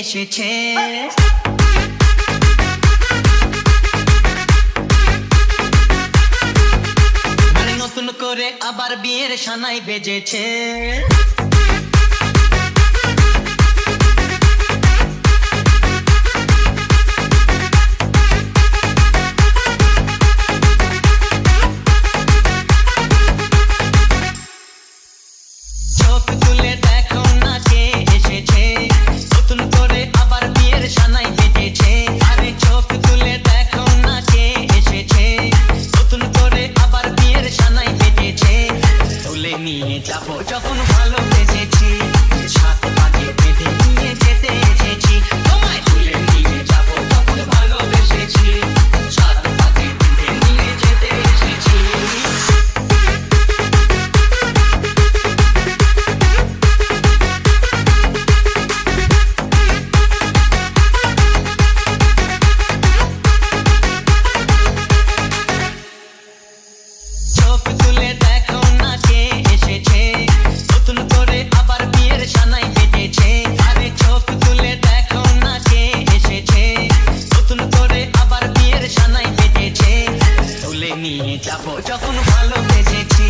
এসেছে। মানে নতুন করে আবার বিয়ের সানাই বেজেছে। চোখ তুলে দেখো না কে এসেছে, নতুন করে আবার বিয়ের সানাই বেজেছে। আরে চোখ তুলে দেখো না কে এসেছে, নতুন করে আবার বিয়ের সানাই বেজেছে। তুলে নিয়ে যাবো যখন ভালোবেসেছি, সাত পাকে বেঁধে নিয়ে যেতে এসেছি। তোমায় তুলে নিয়ে যাবো যখন ভালোবেসেছি, সাত পাকে বেঁধে নিয়ে যেতে এসেছি। চোখ তুলে দেখো না কে এসেছে, নতুন করে আবার বিয়ের সানাই বেজেছে। আরে চোখ তুলে দেখো না কে এসেছে, নতুন করে আবার বিয়ের সানাই বেজেছে। তুলে নিয়ে যাবো যখন ভালোবেসেছি।